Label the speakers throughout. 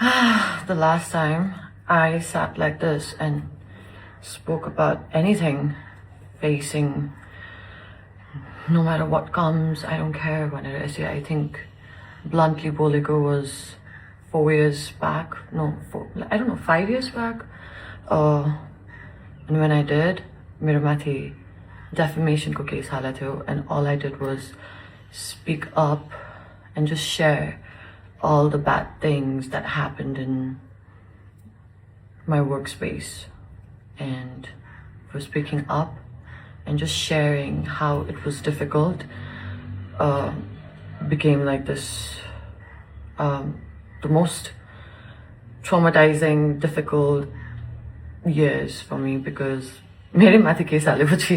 Speaker 1: The last time I sat like this and spoke about anything facing, no matter what comes, I don't care when it is. I think bluntly boleko was 4 years back. No, I don't know, 5 years back. And when I did, मेरो माथि defamation को case हालेको थियो, and all I did was speak up and just share all the bad things that happened in my workspace, and for speaking up and just sharing how it was difficult became like this the most traumatizing, difficult years for me, because मेरे माथि case हालेपछि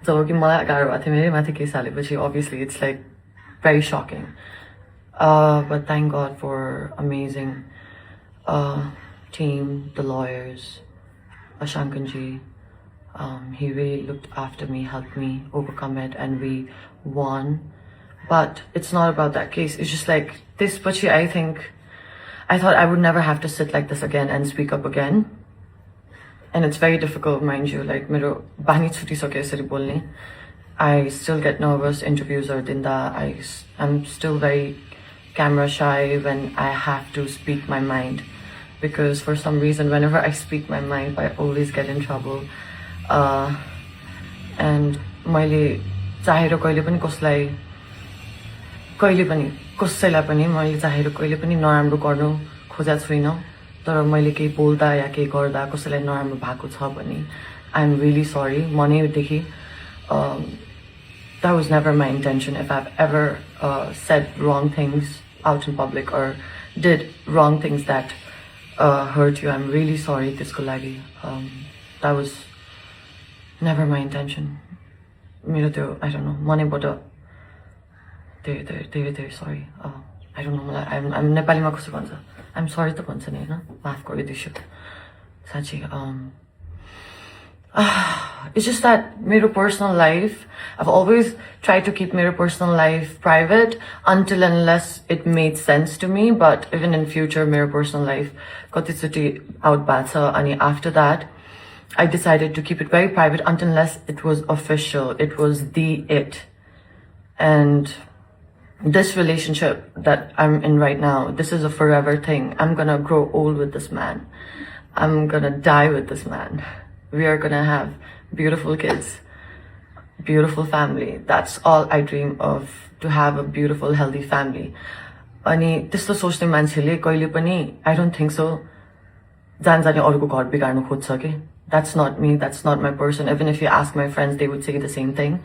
Speaker 1: जब कि मलाई गाह्रो भएको थियो, मेरे माथि केस हालेपछि obviously it's like very shocking. But thank God for amazing team, the lawyers, Ashankanji. He really looked after me, helped me overcome it, and we won. But it's not about that case. It's just like this, but I thought I would never have to sit like this again and speak up again. And it's very difficult, mind you. Like, मेरो बानी छुटिसक्यो यसरी बोल्ने. I still get nervous interviews or dinda. I'm still very camera shy when I have to speak my mind, because for some reason whenever I speak my mind I always get in trouble. And मैले चाहेर कहिले पनि कसैलाई पनि मैले चाहेर कहिले पनि नराम्रो गर्नु खोजेको छुइनँ, तर मैले केही बोल्दा या केही गर्दा कसैलाई नराम्रो भएको छ भने I'm really sorry. मनैदेखि that was never my intention. If I've ever said wrong things out in public or did wrong things that hurt you, I'm really sorry. त्यसको लागि that was never my intention. मेरो त्यो I don't know, मनैबाट धेरै sorry. I don't know, I'm नेपालीमा कसो भन्छ, I'm sorry त भन्छ नि हैन, माफ गरिदिन्छु साच्चै. It's just that मेरो personal life, I've always tried to keep मेरो personal life private until unless it made sense to me. But even in future, मेरो personal life कतिचोटि out bad छ, अनि after that I decided to keep it very private until unless it was official, it was it. And this relationship that I'm in right now, this is a forever thing. I'm gonna grow old with this man. I'm gonna die with this man. We are gonna have beautiful kids, beautiful family. That's all I dream of, to have a beautiful, healthy family. अनि त्यस्तो सोच्ने मान्छेले कहिले पनि I don't think so जानी अरूको घर बिगार्नु खोज्छ के. That's not me, that's not my person. Even if you ask my friends, they would say the same thing.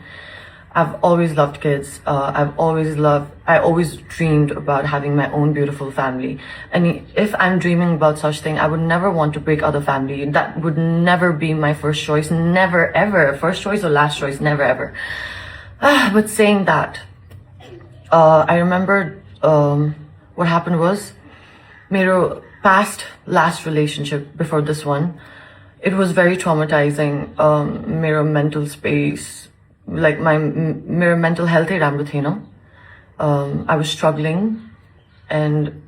Speaker 1: I've always loved kids. I always dreamed about having my own beautiful family. And if I'm dreaming about such thing, I would never want to break other family. That would never be my first choice. Never, ever. First choice or last choice, never, ever. But saying that, I remember what happened was, मेरो past last relationship before this one, it was very traumatizing. मेरो mental space, like मेरो mental health राम्रो थिएन. I was struggling, and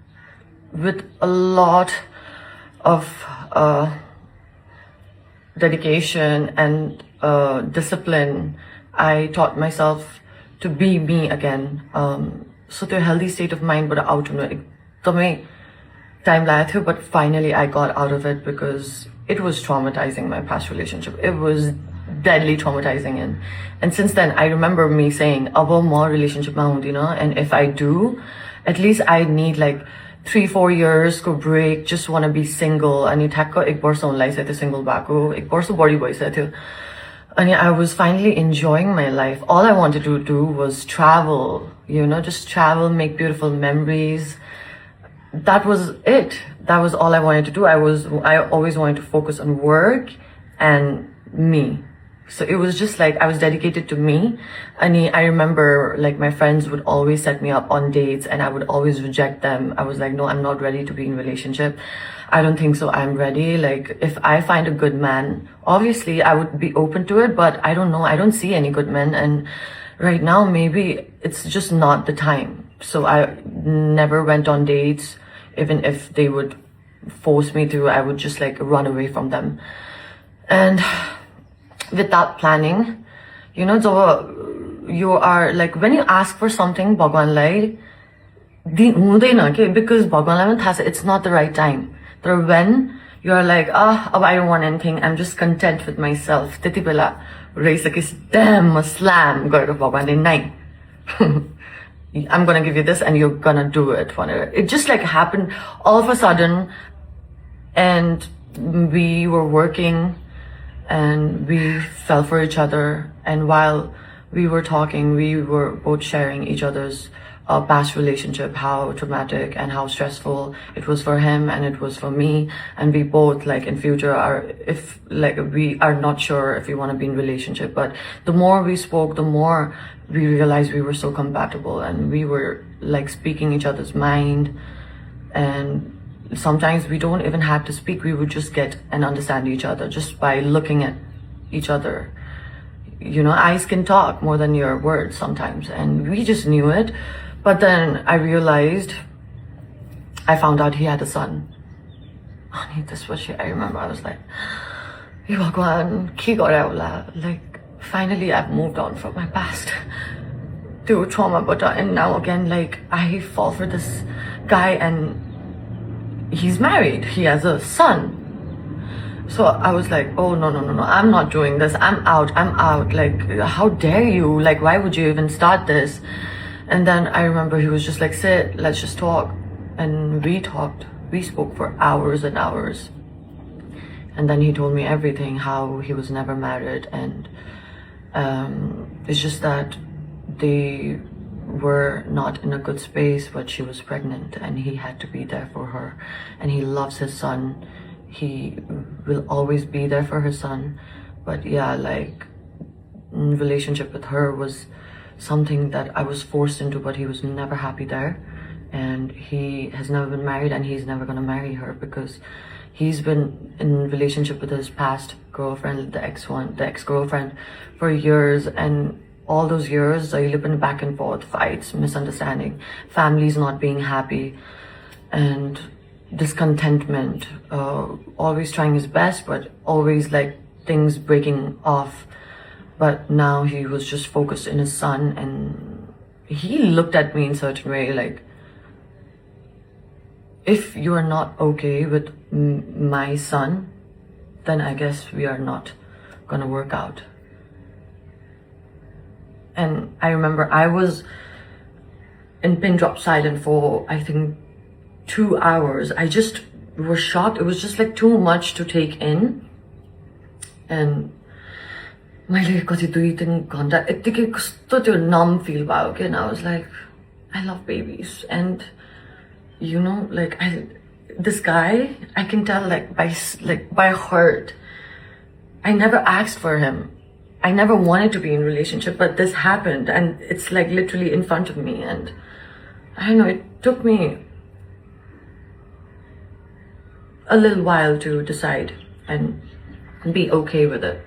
Speaker 1: with a lot of dedication and discipline, I taught myself to be me again. So the healthy state of mind but out हुन एकदमै time लागेको थियो, but finally I got out of it because it was traumatizing, my past relationship. It was deadly traumatizing, and since then I remember me saying अब म relationship मा हुँदिन, and if I do, at least I need like 3-4 years को break, just want to be single. अनि ठ्याक्क 1 वर्ष हुन लागिसक्यो single भएको, 1 वर्ष बढी भइसक्यो थियो. अनि I was finally enjoying my life. All I wanted to do was travel, just travel, make beautiful memories. That was it. That was all I wanted to do. I always wanted to focus on work and me. So it was just like I was dedicated to me. And I remember like my friends would always set me up on dates and I would always reject them. I was like, no, I'm not ready to be in a relationship. I don't think so. I'm ready. Like if I find a good man, obviously I would be open to it, but I don't know. I don't see any good men. And right now, maybe it's just not the time. So I never went on dates, even if they would force me to, I would just like run away from them. And without planning, you know, so you are like, when you ask for something, Bhagwan lai, because Bhagwan lai it's not the right time. But when you are like, I don't want anything, I'm just content with myself. Teti bela, raise a kiss, damn, slam, go to Bhagwan lai, I'm gonna give you this and you're gonna do it. It just like happened all of a sudden, and we were working and we fell for each other. And while we were talking, we were both sharing each other's past relationship, how traumatic and how stressful it was for him and it was for me. And we both like in future we are not sure if we want to be in relationship. But the more we spoke, the more we realized we were so compatible and we were like speaking each other's mind. And sometimes we don't even have to speak, we would just get and understand each other just by looking at each other. You know, eyes can talk more than your words sometimes, and we just knew it. But then I realized, I found out he had a son. I remember I was like, like finally I've moved on from my past to trauma, and now again like I fall for this guy and he's married, he has a son. So I was like, oh no, I'm not doing this, I'm out, like how dare you, like why would you even start this? And then I remember he was just like, sit, let's just talk. And we spoke for hours and hours. And then he told me everything, how he was never married, and it's just that they were not in a good space, but she was pregnant and he had to be there for her. And he loves his son. He will always be there for his son. But yeah, like relationship with her was something that I was forced into, but he was never happy there. And he has never been married and he's never gonna marry her because he's been in relationship with his past girlfriend, the ex-girlfriend for years, and all those years, you've been back and forth, fights, misunderstanding, families not being happy, and discontentment, always trying his best, but always like things breaking off. But now he was just focused in his son, and he looked at me in a certain way, like, if you are not okay with my son, then I guess we are not gonna work out. And I remember I was in pin drop silent for, I think, 2 hours. I just was shocked. It was just like too much to take in. And मैले कति 2-3 घण्टा यत्तिकै कस्तो त्यो numb feel भयो के, and I was like, I love babies. And you know, like this guy, I can tell like by heart, I never asked for him. I never wanted to be in a relationship, but this happened and it's like literally in front of me. And I don't know, it took me a little while to decide and be okay with it.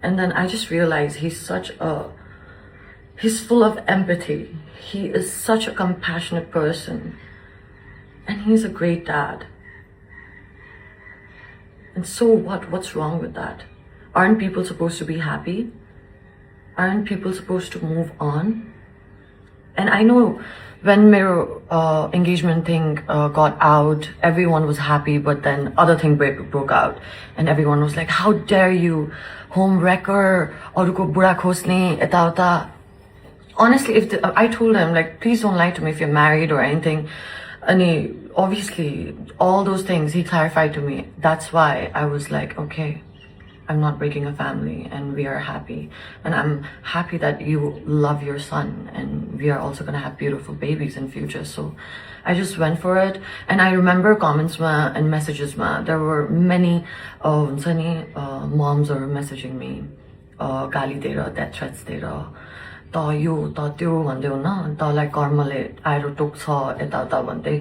Speaker 1: And then I just realized he's full of empathy. He is such a compassionate person. And he's a great dad. And so what? What's wrong with that? Aren't people supposed to be happy? Aren't people supposed to move on? And I know when my engagement thing got out, everyone was happy, but then other thing broke out. And everyone was like, how dare you, home wrecker, aruko bura khosne, eta uta. Honestly, I told him, like, please don't lie to me if you're married or anything. And obviously, all those things he clarified to me. That's why I was like, okay, I'm not breaking a family and we are happy. And I'm happy that you love your son and we are also gonna have beautiful babies in future. So I just went for it. And I remember comments and messages, there were many moms are messaging me, gali dera, death threats dera. त यो त त्यो भन्दै हुन तँलाई कर्मले आएर टोक्छ यताउता भन्दै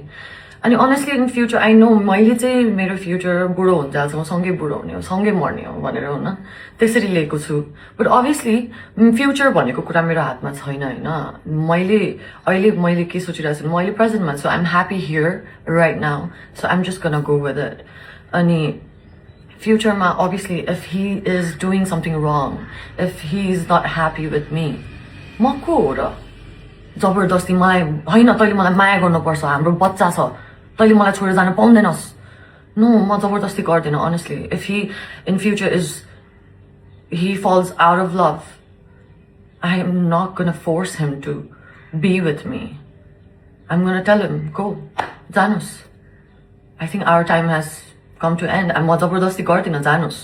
Speaker 1: अनि honestly in future I know मैले चाहिँ मेरो फ्युचर बुढो हुन्छ म सँगै बुढो हुने हो सँगै मर्ने हो भनेर हुन त्यसरी लिएको छु बट अभियसली फ्युचर भनेको कुरा मेरो हातमा छैन होइन मैले के सोचिरहेको छु म अहिले प्रेजेन्टमा छु I am happy here right now so I am just gonna go with it अनि फ्युचरमा obviously if he is doing something wrong if he is not happy with me म को हो र जबरजस्ती मलाई होइन तैँले मलाई माया गर्नुपर्छ हाम्रो बच्चा छ तैँले मलाई छोडेर जान पाउँदैनस् नो म जबरजस्ती गर्दिनँ honestly if he in future is he falls out of love I am not gonna force him to be with me I'm gonna tell him go जानुस् I think our time has come to end म जबरजस्ती गर्दिनँ जानुस्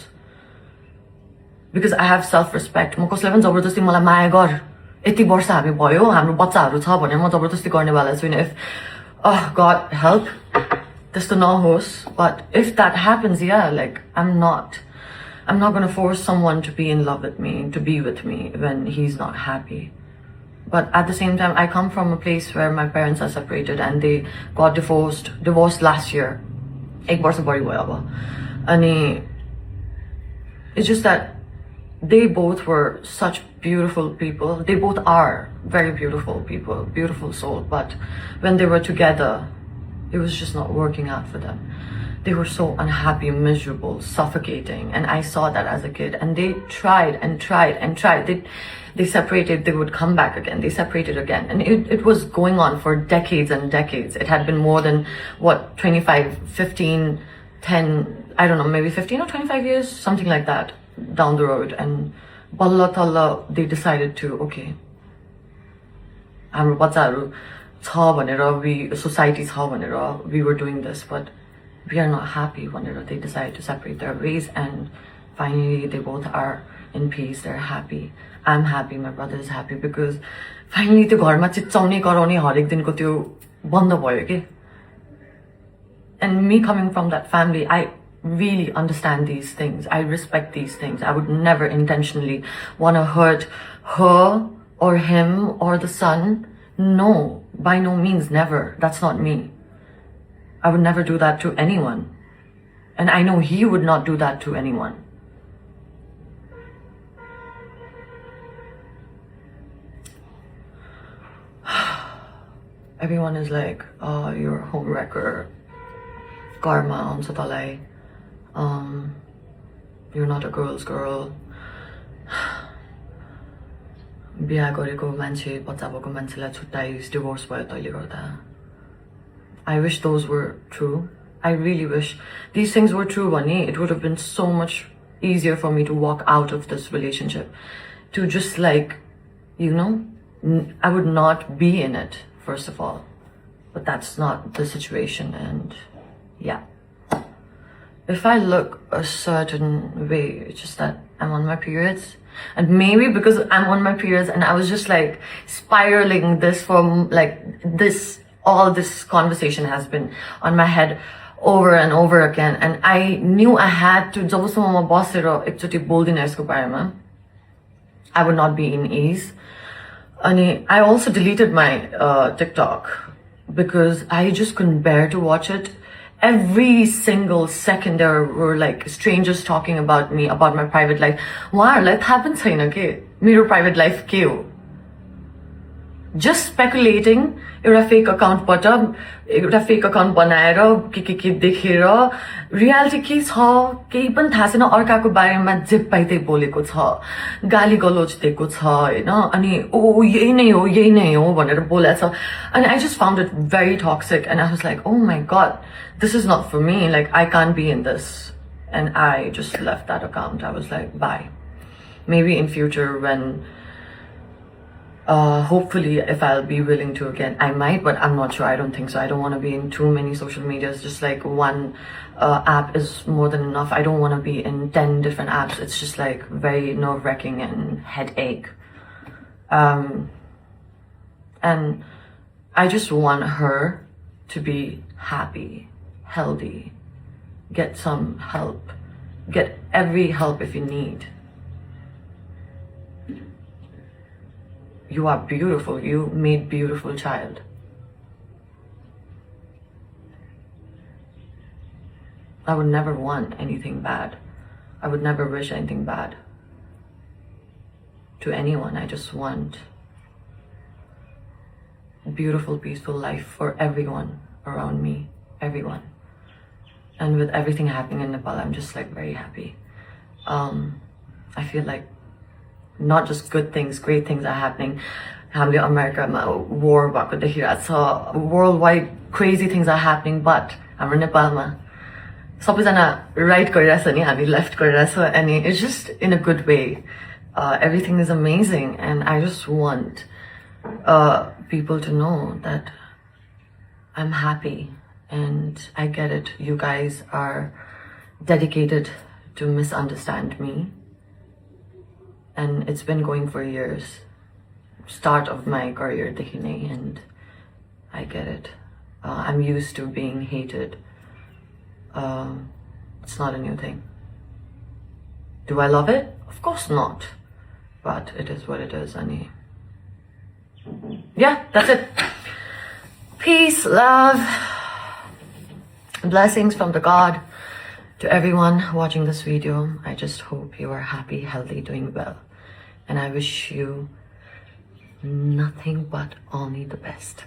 Speaker 1: because I have self-respect म कसैलाई पनि जबरजस्ती मलाई माया गर यति वर्ष हामी भयो हाम्रो बच्चाहरू छ भनेर म जबरजस्ती गर्नेवाला छुइनँ if God help त्यस्तो नहोस् but if that happens yeah like I'm not going to force someone to be in love with me to be with me when he's not happy but at the same time I come from a place where my parents are separated and they got divorced last year ek barsha bhari bhayo aba ani it's just that they both were such beautiful people they both are very beautiful people beautiful soul but when they were together it was just not working out for them they were so unhappy miserable suffocating and I saw that as a kid and they tried and tried and tried they separated they would come back again they separated again and it was going on for decades and decades it had been more than what 25 15 10 I don't know maybe 15 or 25 years something like that down the road and balla talla they decided to okay hamro bachharu cha bhanera we society cha bhanera we were doing this but we are not happy whenever they decide to separate their ways and finally they both are in peace they're happy I'm happy my brother is happy because finally त्यो घरमा चिच्चाउने कराउने हरेक दिनको त्यो बन्द भयो के and me coming from that family I really understand these things I respect these things I would never intentionally want to hurt her or him or the son no by no means never that's not me I would never do that to anyone. And I know he would not do that to anyone. Everyone is like, oh, you're a homewrecker. Karma, talai. You're not a girl's girl. Biha gareko manche, bachcha bhako mancheलाई छुट्टाइस् divorce भयो तैले गर्दा. I wish those were true. I really wish these things were true, Vani. It would have been so much easier for me to walk out of this relationship. To just like, you know, I would not be in it, first of all. But that's not the situation and yeah. If I look a certain way, it's just that I'm on my periods. And maybe because I'm on my periods and I was just like spiraling this from like this all this conversation has been on my head over and over again and I knew I had to जबसम्म म बसेर एकचोटि बोल्दिनँ यसको बारेमा I would not be in ease अनि I also deleted my TikTok because I just couldn't bear to watch it every single second there were like strangers talking about me about my private life उहाँहरुलाई थाहा पनि छैन के मेरो private life के हो just speculating एउटा fake account बनाएर के देखेर रियालिटी के छ केही पनि थाहा छैन अर्काको बारेमा जे पाइ त्यही बोलेको छ गाली गलोच दिएको छ हैन अनि ओ यही नै हो भनेर बोलेछ अनि I just found it very toxic and I was like oh my god this is not for me like I can't be in this and I just left that account I was like bye maybe in future when hopefully if I'll be willing to again I might but I'm not sure I don't think so I don't want to be in too many social medias just like one app is more than enough I don't want to be in 10 different apps it's just like very nerve-wracking and headache and I just want her to be happy healthy get some help get every help if you need You are beautiful. You made beautiful child. I would never want anything bad. I would never wish anything bad to anyone. I just want a beautiful, peaceful life for everyone around me, everyone. And with everything happening in Nepal, I'm just like very happy. I feel like not just good things, great things are happening. Hamle America war bhako dekhirako cha, worldwide crazy things are happening, but हाम्रो नेपालमा सबैजना right गरिरहेछ नि, हामी left गरिरहेछ, and it's just in a good way. Everything is amazing, and I just want people to know that I'm happy, and I get it. You guys are dedicated to misunderstand me, and it's been going for years. Start of my career, dekhine, and I get it. I'm used to being hated. It's not a new thing. Do I love it? Of course not. But it is what it is, Annie. Yeah, that's it. Peace, love, blessings from the God to everyone watching this video. I just hope you are happy, healthy, doing well. And I wish you nothing but only the best.